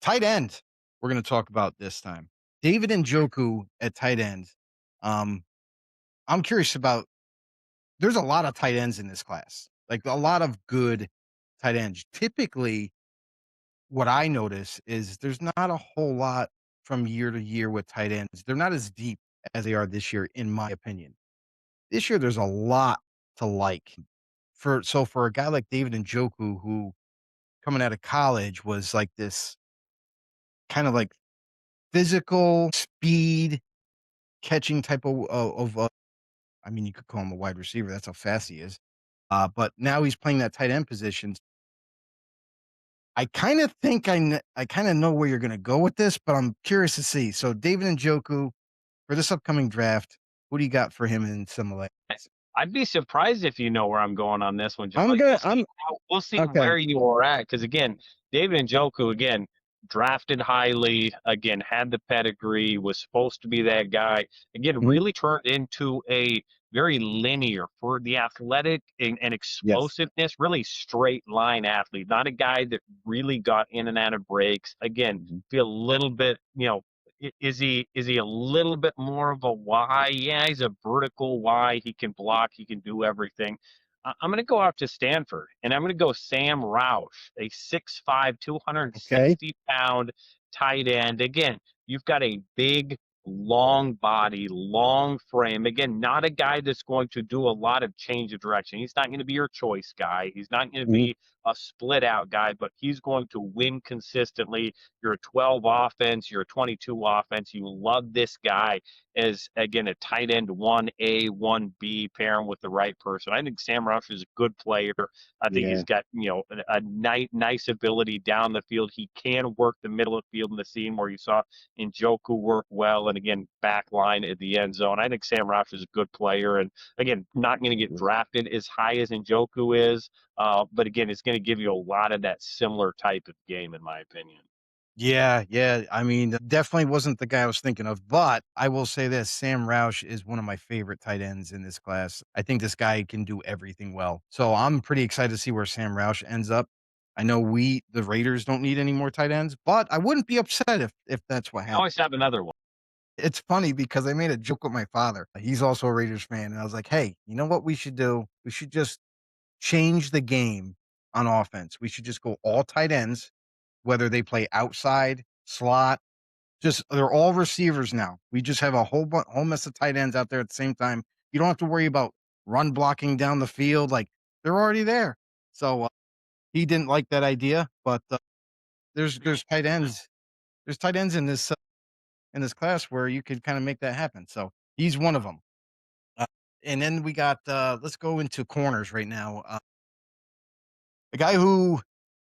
Tight end, we're gonna talk about this time. David Njoku at tight end. Um, I'm curious about there's a lot of tight ends in this class, like a lot of good tight ends. Typically, what I notice is there's not a whole lot from year to year with tight ends. They're not as deep as they are this year, in my opinion. This year, there's a lot to like. For a guy like David Njoku, who coming out of college was like this kind of like physical speed catching type of I mean, you could call him a wide receiver. That's how fast he is. But now he's playing that tight end position. I kind of think I kind of know where you're going to go with this, but I'm curious to see. So David Njoku for this upcoming draft, what do you got for him in similarities? I'd be surprised if you know where I'm going on this one, Joe. I'm Like, gonna. I'm we'll see okay. where you are at. Because again, David Njoku, again, drafted highly, again, had the pedigree, was supposed to be that guy. Again, Mhm. really turned into a very linear for the athletic and Yes. explosiveness, really straight line athlete, not a guy that really got in and out of breaks. Again, Mhm. feel a little bit, is he a little bit more of a Y? Yeah, he's a vertical Y. He can block. He can do everything. I'm going to go out to Stanford, and I'm going to go Sam Roush, a 6'5", Okay. 260-pound tight end. Again, you've got a big, long body, long frame. Again, not a guy that's going to do a lot of change of direction. He's not going to be your choice guy. He's not going to Mhm. be a split out guy, but he's going to win consistently. You're a 12 offense, you're a 22 offense. You love this guy as, again, a tight end 1A, 1B pairing with the right person. I think Sam Rush is a good player. I think he's Yeah. got, a nice ability down the field. He can work the middle of the field in the seam where you saw Njoku work well. And again, back line at the end zone. I think Sam Rush is a good player. And again, not going to get drafted as high as Njoku is. But again, it's going to give you a lot of that similar type of game, in my opinion. Yeah, yeah. I mean, definitely wasn't the guy I was thinking of, but I will say this, Sam Roush is one of my favorite tight ends in this class. I think this guy can do everything well. So I'm pretty excited to see where Sam Roush ends up. I know the Raiders don't need any more tight ends, but I wouldn't be upset if that's what I happened. always have another one. It's funny because I made a joke with my father. He's also a Raiders fan, and I was like, "Hey, you know what we should do? We should just change the game on offense. We should just go all tight ends, whether they play outside, slot, just they're all receivers now. We just have a whole mess of tight ends out there at the same time. You don't have to worry about run blocking down the field, like, they're already there." So, he didn't like that idea, but, there's tight ends in this class where you could kinda make that happen, so he's one of them. And then we got, let's go into corners right now. A guy who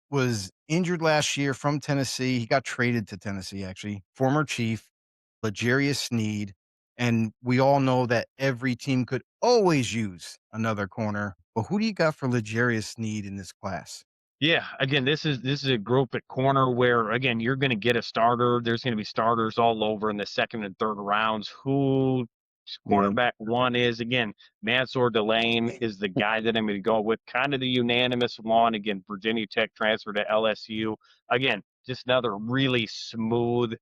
was injured last year from Tennessee, he got traded to Tennessee, actually, former Chief, L'Jarius Sneed. And we all know that every team could always use another corner. But who do you got for Legarius Need in this class? Yeah, again, this is a group at corner where again you're going to get a starter. There's going to be starters all over in the second and third rounds. Who Yeah. cornerback one is again Mansour Delane is the guy that I'm going to go with. Kind of the unanimous one. Again, Virginia Tech transfer to LSU. Again, just another really smooth,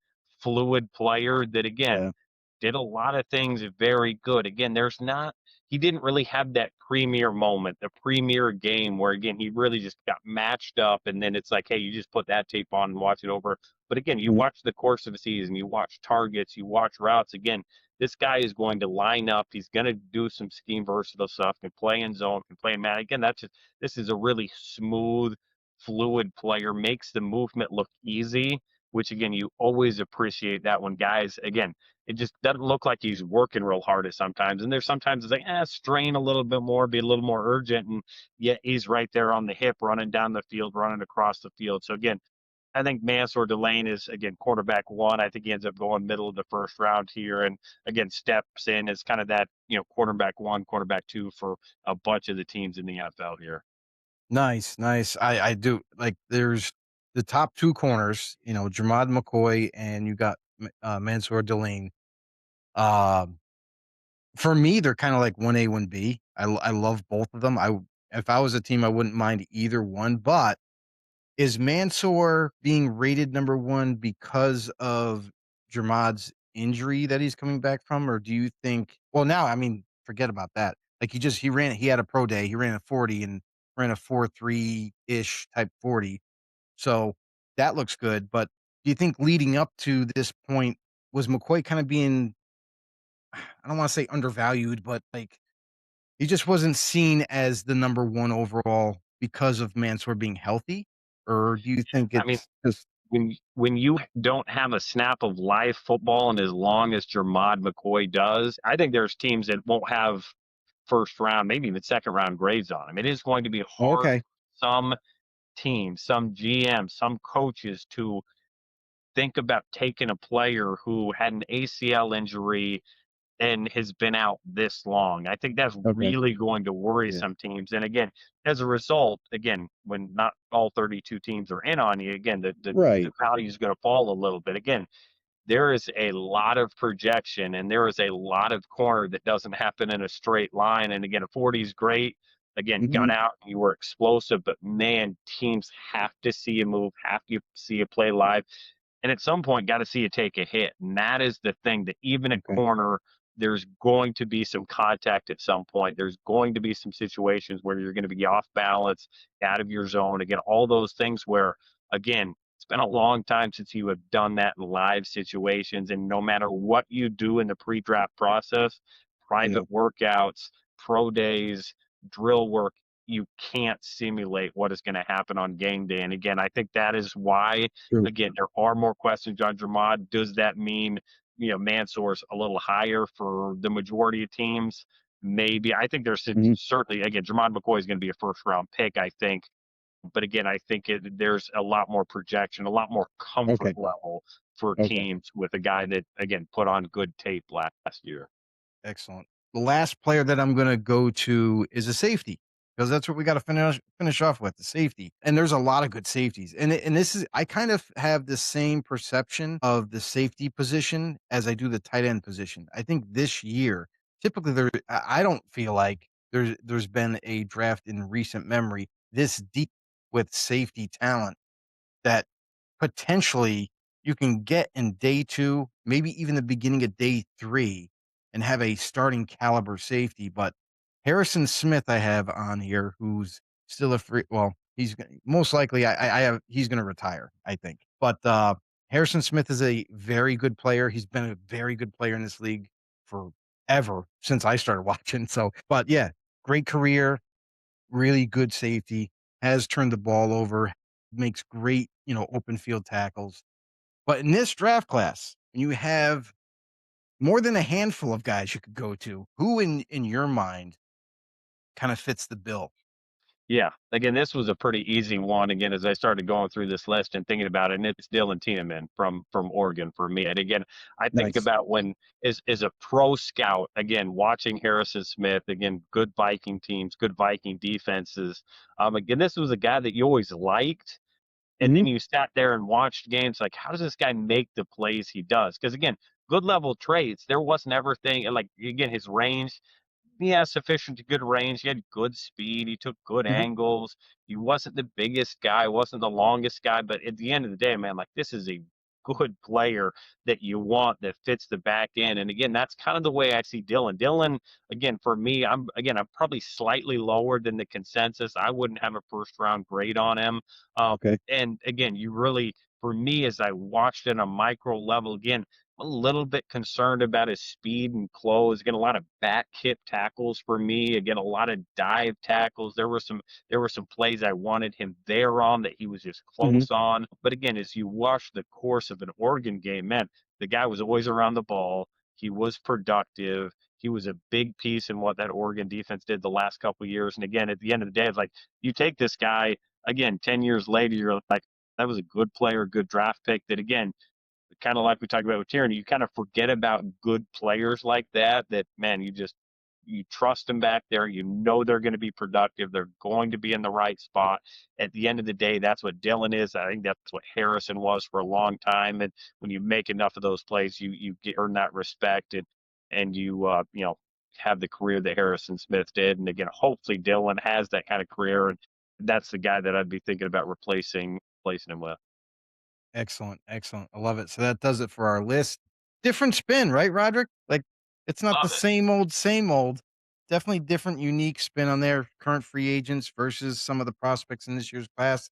fluid player that again Yeah. did a lot of things very good. Again, there's not he didn't really have that premier moment, the premier game where again he really just got matched up and then it's like, hey, you just put that tape on and watch it over. But again, you Mhm. watch the course of the season, you watch targets, you watch routes. Again, this guy is going to line up. He's going to do some scheme versatile stuff, can play in zone, can play in man. Again, that's just this is a really smooth, fluid player, makes the movement look easy, which again, you always appreciate that when guys again it just doesn't look like he's working real hard at sometimes. And there's sometimes it's like, strain a little bit more, be a little more urgent. And yet he's right there on the hip, running down the field, running across the field. So again, I think Mansour Delane is again quarterback one. I think he ends up going middle of the first round here, and again steps in as kind of that quarterback one, quarterback two for a bunch of the teams in the NFL here. Nice, nice. I do like there's the top 2 corners, Jamad McCoy and you got Mansour Delane. Um, for me, they're kinda like 1A, 1B. I love both of them. If I was a team, I wouldn't mind either one, but is Mansour being rated number 1 because of Jermad's injury that he's coming back from? Or do you think well, now, I mean, forget about that. Like, he had a pro day, he ran a 40 and ran a 4.3-ish type 40. So, that looks good, but do you think leading up to this point, was McCoy kinda being, I don't wanna say undervalued, but, like, he just wasn't seen as the number 1 overall because of Mansour being healthy? Or do you think I mean, it's just when you don't have a snap of live football and as long as Jermod McCoy does, I think there's teams that won't have first round, maybe even second round grades on him. It is going to be oh, hard okay. for some teams, some GMs, some coaches to think about taking a player who had an ACL injury and has been out this long. I think that's Okay. really going to worry Yeah. some teams. And again, as a result, again, when not all 32 teams are in on you, again, the Right. value is going to fall a little bit. Again, there is a lot of projection and there is a lot of corner that doesn't happen in a straight line. And again, a 40 is great. Again, gun Mhm. out, you were explosive, but man, teams have to see you move, have to see you play live and at some point got to see you take a hit. And that is the thing that even at Okay. corner, there's going to be some contact at some point. There's going to be some situations where you're going to be off balance, out of your zone. Again, all those things where, again, it's been a long time since you have done that in live situations. And no matter what you do in the pre draft process, Yeah. private workouts, pro days, drill work, you can't simulate what is going to happen on game day. And again, I think that is why True. again, there are more questions on Dramad. Does that mean, Mansour's a little higher for the majority of teams? Maybe. I think there's Mhm. certainly, again, Jamad McCoy is going to be a first round pick, I think. But again, I think there's a lot more projection, a lot more comfort Okay. level for Okay. teams with a guy that, again, put on good tape last year. Excellent. The last player that I'm gonna go to is a safety, because that's what we gotta finish off with, the safety, and there's a lot of good safeties, and this is I kind of have the same perception of the safety position as I do the tight end position. I think this year, typically I don't feel like there's been a draft in recent memory this deep with safety talent that potentially you can get in day 2, maybe even the beginning of day 3, and have a starting caliber safety, but Harrison Smith I have on here, who's still a free well, he's g most likely I have he's gonna retire, I think, but, Harrison Smith is a very good player. He's been a very good player in this league forever since I started watching, so but yeah, great career, really good safety, has turned the ball over, makes great, open field tackles. But in this draft class, you have more than a handful of guys you could go to. Who in your mind kind of fits the bill? Yeah. Again, this was a pretty easy one. Again, as I started going through this list and thinking about it, and it's Dillon Thieneman from Oregon for me. And again, I think Nice. about when as a pro scout, again, watching Harrison Smith, again, good Viking teams, good Viking defenses. Again, this was a guy that you always liked, and Hmm. then you sat there and watched games like, how does this guy make the plays he does? Because again, good level traits. There wasn't everything like again his range. He has sufficient to good range. He had good speed. He took good Hmm. angles. He wasn't the biggest guy, wasn't the longest guy, but at the end of the day, man, like this is a good player that you want that fits the back end. And again, that's kind of the way I see Dillon. Dillon, again, for me, I'm probably slightly lower than the consensus. I wouldn't have a first round grade on him. Okay. And again, you really, for me, as I watched it on a micro level, again, a little bit concerned about his speed and close. Again, a lot of back hip tackles for me. Again, a lot of dive tackles. There were some plays I wanted him there on that he was just Hmm. close on. But again, as you watch the course of an Oregon game, man, the guy was always around the ball. He was productive. He was a big piece in what that Oregon defense did the last couple of years. And again, at the end of the day, it's like you take this guy again 10 years later, you're like, that was a good player, good draft pick that again kind of like we talked about with Tyranny, you kind of forget about good players like that. That man, you trust them back there. You know they're going to be productive. They're going to be in the right spot. At the end of the day, that's what Dillon is. I think that's what Harrison was for a long time. And when you make enough of those plays, you earn that respect and you have the career that Harrison Smith did. And again, hopefully Dillon has that kind of career, and that's the guy that I'd be thinking about replacing him with. Excellent, excellent. I love it. So that does it for our list. Different spin, right, Roderick? Like it's not the Love it. same old, same old. Definitely different, unique spin on their current free agents versus some of the prospects in this year's class.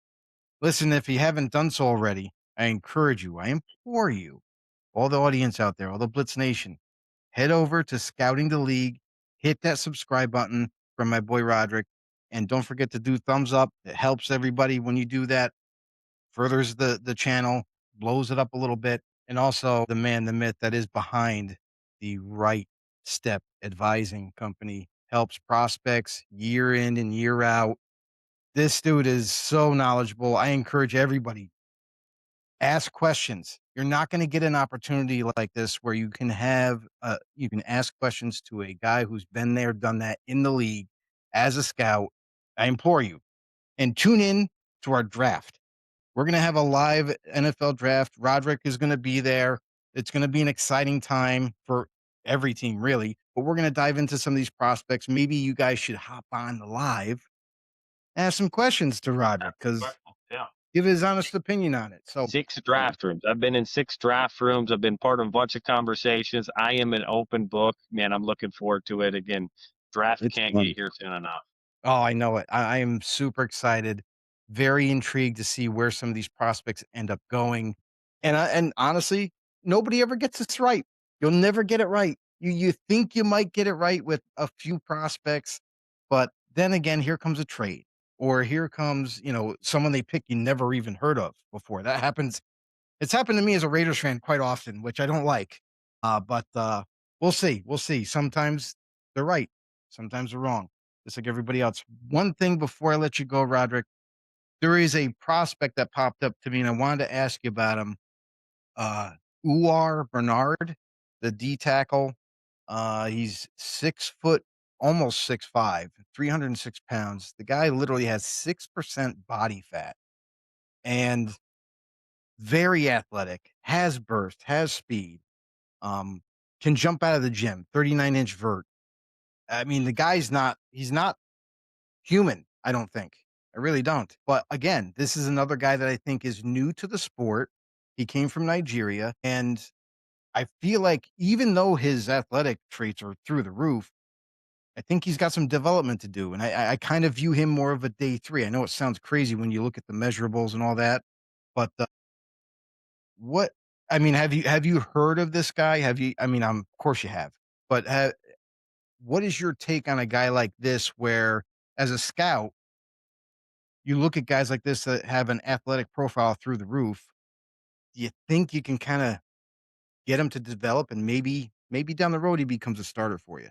Listen, if you haven't done so already, I encourage you, I implore you, all the audience out there, all the Blitz Nation, head over to Scouting the League, hit that subscribe button from my boy Roderick, and don't forget to do thumbs up. It helps everybody when you do that, furthers the channel, blows it up a little bit, and also the man, the myth that is behind the Right Step Advising Company helps prospects year in and year out. This dude is so knowledgeable. I encourage everybody, ask questions. You're not going to get an opportunity like this where you can ask questions to a guy who's been there, done that in the league as a scout. I implore you, and tune in to our draft. We're going to have a live NFL draft. Roderick is going to be there. It's going to be an exciting time for every team, really. But we're going to dive into some of these prospects. Maybe you guys should hop on the live, ask some questions to Roderick because Yeah. give his honest opinion on it. So, Six draft rooms. I've been in six draft rooms. I've been part of a bunch of conversations. I am an open book. Man, I'm looking forward to it. Again, draft it's can't fun. get here soon enough. Oh, I know it. I am super excited, very intrigued to see where some of these prospects end up going. And honestly, nobody ever gets this right. You'll never get it right. You think you might get it right with a few prospects, but then again, here comes a trade, or here comes someone they pick you never even heard of before. That happens. It's happened to me as a Raiders fan quite often, which I don't like. But we'll see. We'll see. Sometimes they're right. Sometimes they're wrong. Just like everybody else. One thing before I let you go, Roderick, there is a prospect that popped up to me, and I wanted to ask you about him. Uh, Uar Bernard, the D tackle. He's 6 foot, almost 6'5", 306 pounds. The guy literally has 6% body fat and very athletic, has burst, has speed, um, can jump out of the gym, 39-inch vert. I mean, he's not human, I don't think. I really don't. But again, this is another guy that I think is new to the sport. He came from Nigeria, and I feel like even though his athletic traits are through the roof, I think he's got some development to do. And I kind of view him more of a day three. I know it sounds crazy when you look at the measurables and all that, but what I mean, have you heard of this guy? Have you I mean, of course you have. But what is your take on a guy like this where as a scout, you look at guys like this that have an athletic profile through the roof. Do you think you can kinda get him to develop and maybe down the road he becomes a starter for you?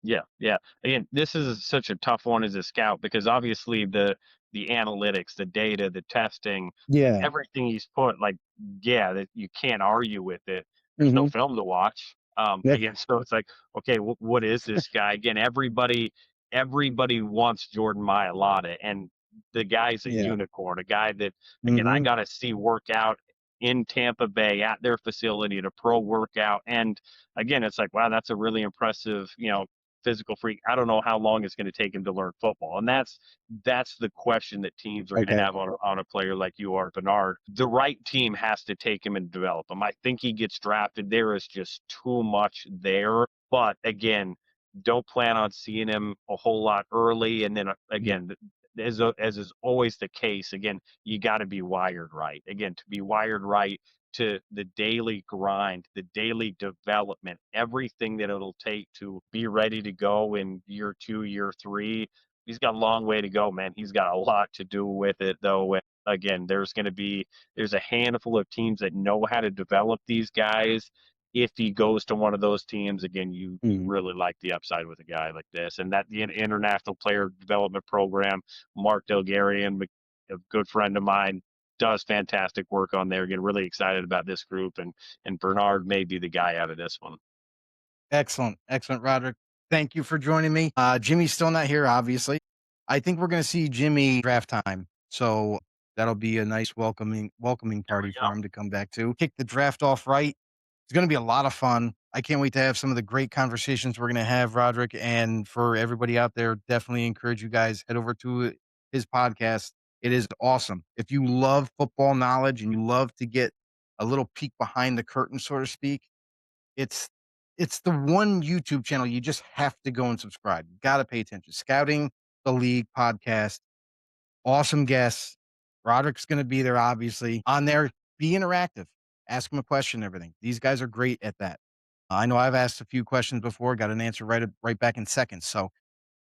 Yeah, yeah. Again, this is such a tough one as a scout because obviously the analytics, the data, the testing, Yeah. everything he's put, like, yeah, that you can't argue with it. There's no Hmm. film to watch. Yeah. Again, so it's like, okay, what is this guy? Again, everybody wants Jordan Mailata, and the guy's a Yeah. unicorn, a guy that again I Hmm. got to see work out in Tampa Bay at their facility at a pro workout, and again, it's like, wow, that's a really impressive, physical freak. I don't know how long it's going to take him to learn football, and that's the question that teams are going to Okay. have on a player like Uar Bernard. The right team has to take him and develop him. I think he gets drafted. There is just too much there, but again, don't plan on seeing him a whole lot early. And then Yeah. again, as is always the case, again, you got to be wired right. Again, to be wired right to the daily grind, the daily development, everything that it'll take to be ready to go in year 2, year 3. He's got a long way to go, man. He's got a lot to do with it, though. And again, there's a handful of teams that know how to develop these guys. If he goes to one of those teams, again, you Mhm. really like the upside with a guy like this, and that the international player development program, Mark Delgarian, a good friend of mine, does fantastic work on there. Get really excited about this group, and Bernard may be the guy out of this one. Excellent. Excellent, Roderick. Thank you for joining me. Jimmy's still not here, obviously. I think we're going to see Jimmy draft time. So that'll be a nice welcoming There we party go. for him to come back to. Kick the draft off right. It's going to be a lot of fun. I can't wait to have some of the great conversations we're going to have, Roderick. And for everybody out there, definitely encourage you guys head over to his podcast. It is awesome. If you love football knowledge and you love to get a little peek behind the curtain, so to speak, it's it's the one YouTube channel you just have to go and subscribe. You gotta pay attention. Scouting the League podcast. Awesome guests. Roderick's gonna be there, obviously. On there, be interactive. Ask him a question and everything. These guys are great at that. I know I've asked a few questions before, got an answer right back in seconds. So,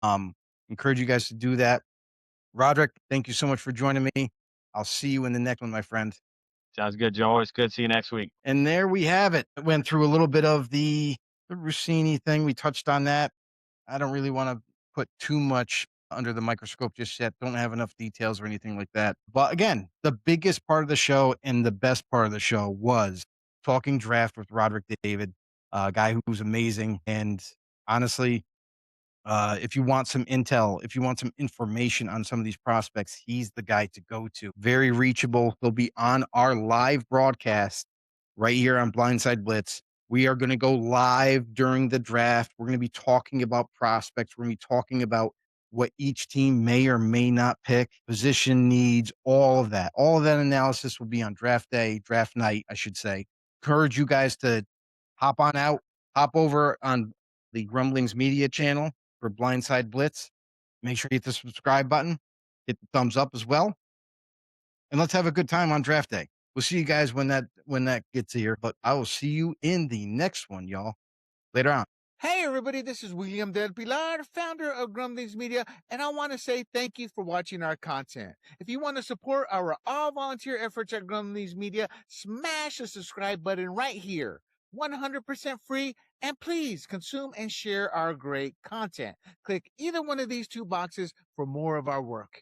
um, encourage you guys to do that. Roderick, thank you so much for joining me. I'll see you in the next one, my friend. Sounds good, Joe. Always good. See you next week. And there we have it. Went through a little bit of the Russini thing. We touched on that. I don't really want to put too much under the microscope just yet. Don't have enough details or anything like that. But again, the biggest part of the show and the best part of the show was talking draft with Rodrik David, a guy who's amazing. And honestly, if you want some intel, if you want some information on some of these prospects, he's the guy to go to. Very reachable. He'll be on our live broadcast right here on Blindside Blitz. We are going to go live during the draft. We're going to be talking about prospects. We're going to be talking about what each team may or may not pick, position needs, all of that. All of that analysis will be on draft day, draft night, I should say. Encourage you guys to hop on out, hop over on the Grumblings media channel for Blindside Blitz. Make sure you hit the subscribe button, hit the thumbs up as well, and let's have a good time on draft day. We'll see you guys when that gets here, but I will see you in the next one, y'all. Later on. Hey everybody, this is William Del Pilar, founder of Grumblings Media, and I want to say thank you for watching our content. If you want to support our all-volunteer efforts at Grumblings Media, smash the subscribe button right here. 100% free, and please consume and share our great content. Click either one of these two boxes for more of our work.